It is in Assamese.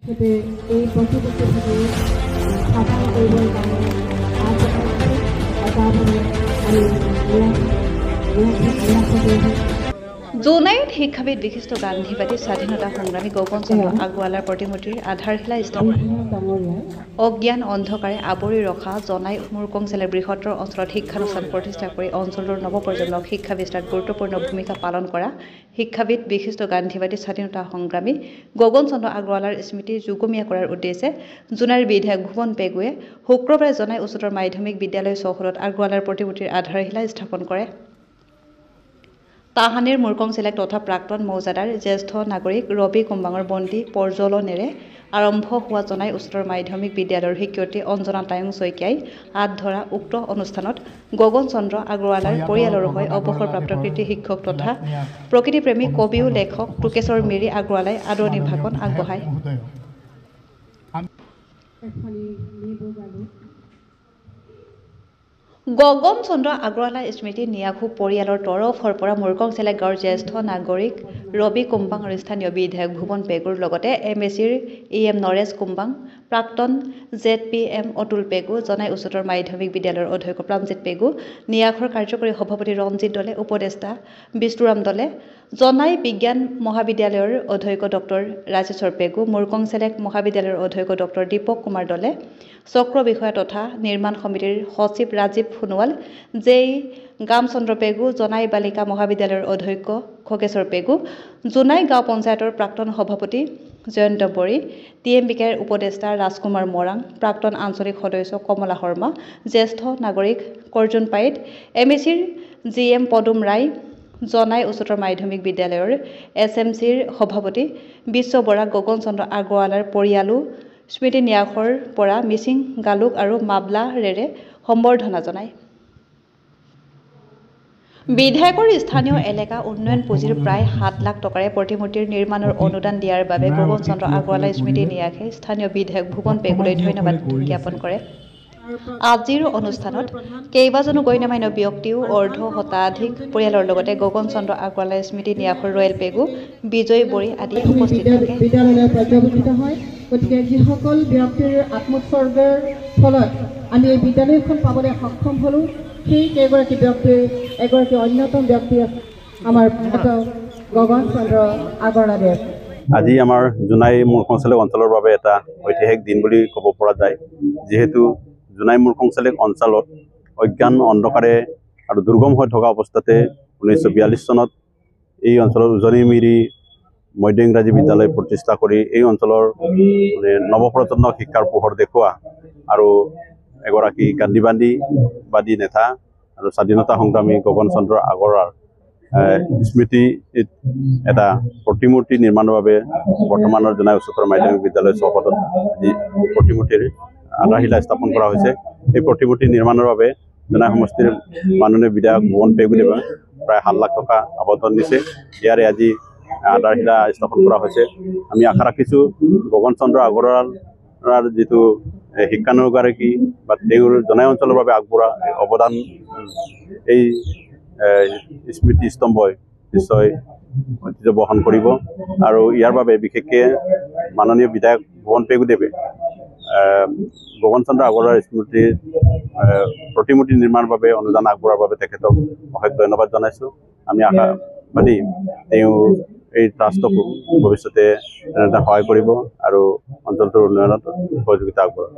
এই প্ৰতিবছৰ স্থাপন কৰিবৰ কাৰণে জোনাইত শিক্ষাবিদ বিশিষ্ট গান্ধীবাদী স্বাধীনতা সংগ্ৰামী গগন চন্দ্ৰ আগৰৱালাৰ প্ৰতিমূৰ্তিৰ আধাৰশিলা স্থাপন অজ্ঞান অন্ধকাৰে আৱৰি ৰখা জনাই মুৰকংচেলৰ বৃহত্তৰ অঞ্চলত শিক্ষানুষ্ঠান প্ৰতিষ্ঠা কৰি অঞ্চলটোৰ নৱপ্ৰজন্মক শিক্ষা বিস্তাৰত গুৰুত্বপূৰ্ণ ভূমিকা পালন কৰা শিক্ষাবিদ বিশিষ্ট গান্ধীবাদী স্বাধীনতা সংগ্ৰামী গগন চন্দ্ৰ আগৰৱালাৰ স্মৃতি যুগমীয়া কৰাৰ উদ্দেশ্যে জোনাইৰ বিধায়ক ভুৱন পেগুৱে শুক্ৰবাৰে জনাই উচ্চতৰ মাধ্যমিক বিদ্যালয় চৌহদত আগৰৱালাৰ প্ৰতিমূৰ্তিৰ আধাৰশিলা স্থাপন কৰে। তাহানিৰ মুৰকংচেলেক তথা প্ৰাক্তন মৌজাদাৰ জ্যেষ্ঠ নাগৰিক ৰবি কুম্বাঙৰ বন্দী পৰ্যলনেৰে আৰম্ভ হোৱা জনাই উচ্চতৰ মাধ্যমিক বিদ্যালয়ৰ শিক্ষয়িত্ৰী অঞ্জনা টায়ং শইকীয়াই হাত ধৰা উক্ত অনুষ্ঠানত গগন চন্দ্ৰ আগৰৱালাৰ পৰিয়ালৰ হৈ অৱসৰপ্ৰাপ্ত কৃতি শিক্ষক তথা প্ৰকৃতিপ্ৰেমী কবিও লেখক টুকেশ্বৰ মিৰি আগৰৱালাই আদৰণি ভাষণ আগবঢ়ায়। গগন চন্দ্ৰ আগৰৱালা স্মৃতি নিয়াখু পৰিয়ালৰ তৰফৰ পৰা মুৰকংচেলেক গাঁৱৰ জ্যেষ্ঠ নাগৰিক ৰবি কুম্বাং আৰু স্থানীয় বিধায়ক ভুৱন পেগুৰ লগতে এম.এ.চিৰ EM নৰেশ কুম্বাং, প্ৰাক্তন ZPM অতুল পেগু, জনাই উচ্চতৰ মাধ্যমিক বিদ্যালয়ৰ অধ্যক্ষ প্ৰাণজিৎ পেগু, নিয়াখৰ কাৰ্যকৰী সভাপতি ৰঞ্জিত দলে, উপদেষ্টা বিষ্ণুৰাম দলে, জনাই বিজ্ঞান মহাবিদ্যালয়ৰ অধ্যক্ষ ডক্টৰ ৰাজেশ্বৰ পেগু, মুৰকংচেলেক মহাবিদ্যালয়ৰ অধ্যক্ষ ডক্টৰ দীপক কুমাৰ দলে, চক্ৰ বিষয়া তথা নিৰ্মাণ সমিতিৰ সচিব ৰাজীৱ সোণোৱাল, জেই গামচন্দ্ৰ পেগু, জনাই বালিকা মহাবিদ্যালয়ৰ অধ্যক্ষ খগেশ্বৰ পেগু, জোনাই গাঁও পঞ্চায়তৰ প্ৰাক্তন সভাপতি জয়ন্ত বৰী, TMBKৰ উপদেষ্টা ৰাজকুমাৰ মৰাং, প্ৰাক্তন আঞ্চলিক সদস্য কমলা শৰ্মা, জ্যেষ্ঠ নাগৰিক কৰ্জুন পাইট, এম.এ.চিৰ GM পদুম ৰায়, জনাই উচ্চতৰ মাধ্যমিক বিদ্যালয়ৰ SMCৰ সভাপতি বিশ্ব বৰা, গগন চন্দ্ৰ আগৰৱালাৰ পৰিয়ালো স্মৃতি নিয়াখৰ পৰা মিচিং গালুক আৰু মাবলাৰেৰে সম্বৰ্ধনা জনায়। বিধায়কৰ স্থানীয় এলেকা উন্নয়ন পুঁজিৰ প্ৰায় 7 লাখ টকাৰে প্ৰতিমূৰ্তিৰ নিৰ্মাণৰ অনুদান দিয়াৰ বাবে গগন চন্দ্ৰ আগৰৱালা স্মৃতি নিয়াখে স্থানীয় বিধায়ক ভুৱন পেগুলৈ ধন্যবাদ জ্ঞাপন কৰে। আজিৰ অনুষ্ঠানত কেইবাজনো গণ্যমান্য ব্যক্তিও অৰ্ধ শতাধিক পৰিয়ালৰ লগতে গগন চন্দ্ৰ আগৰৱালা স্মৃতি নিয়াখৰ ৰয়েল পেগু, বিজয় বৰী আদি উপস্থিত থাকে। বিদ্যালয়লৈ পৰ্যবেক্ষিত হয়। গতিকে যিসকল ব্যক্তিৰ আত্মোৎসৰ্গৰ ফলত আমি এই বিদ্যালয়খন পাবলৈ সক্ষম হ'লোঁ, সেই কেইগৰাকী ব্যক্তিৰ এগৰাকী অন্যতম ব্যক্তি আমাৰ গগন চন্দ্ৰ আগৰৱালা। আজি আমাৰ জোনাই মুৰকংচেলেক অঞ্চলৰ বাবে এটা ঐতিহাসিক দিন বুলি ক'ব পৰা যায়, যিহেতু জোনাই মুৰকংচেলেক অঞ্চলত অজ্ঞান অন্ধকাৰে আৰু দুৰ্গম হৈ থকা অৱস্থাতে 1942 চনত এই অঞ্চলত উজনি মিৰি মধ্য ইংৰাজী বিদ্যালয় প্ৰতিষ্ঠা কৰি এই অঞ্চলৰ নৱপ্ৰজন্মক শিক্ষাৰ পোহৰ দেখুওৱা আৰু এগৰাকী গান্ধীবাদী নেতা আৰু স্বাধীনতা সংগ্ৰামী গগন চন্দ্ৰ আগৰৱালাৰ স্মৃতি এটা প্ৰতিমূৰ্তি নিৰ্মাণৰ বাবে বৰ্তমানৰ জোনাই উচ্চতৰ মাধ্যমিক বিদ্যালয় চৌহদত যি প্ৰতিমূৰ্তিৰ আধাৰশিলা স্থাপন কৰা হৈছে। এই প্ৰতিমূৰ্তি নিৰ্মাণৰ বাবে জোনাই সমষ্টিৰ মাননীয় বিধায়ক ভুৱন পেগুদেৱে প্ৰায় 7 লাখ টকা আবণ্টন দিছে। ইয়াৰে আজি আধাৰশিলা স্থাপন কৰা হৈছে। আমি আশা ৰাখিছোঁ গগন চন্দ্ৰ আগৰৱালাৰ যিটো শিক্ষানুগৰাকী বা তেওঁৰ জনাই অঞ্চলৰ বাবে আগবঢ়োৱা অৱদান এই স্মৃতি স্তম্ভই নিশ্চয় ঐতিহ্য বহন কৰিব আৰু ইয়াৰ বাবে বিশেষকৈ মাননীয় বিধায়ক ভুৱন পেগুদেৱে গগন চন্দ্ৰ আগৰৱালাৰ স্মৃতিৰ প্ৰতিমূৰ্তি নিৰ্মাণৰ বাবে অনুদান আগবঢ়োৱাৰ বাবে তেখেতক অশেষ ধন্যবাদ জনাইছোঁ। আমি আশাবাদী তেওঁ এই ট্ৰাষ্টকো ভৱিষ্যতে সহায় কৰিব আৰু অঞ্চলটোৰ উন্নয়নত সহযোগিতা আগবঢ়াব।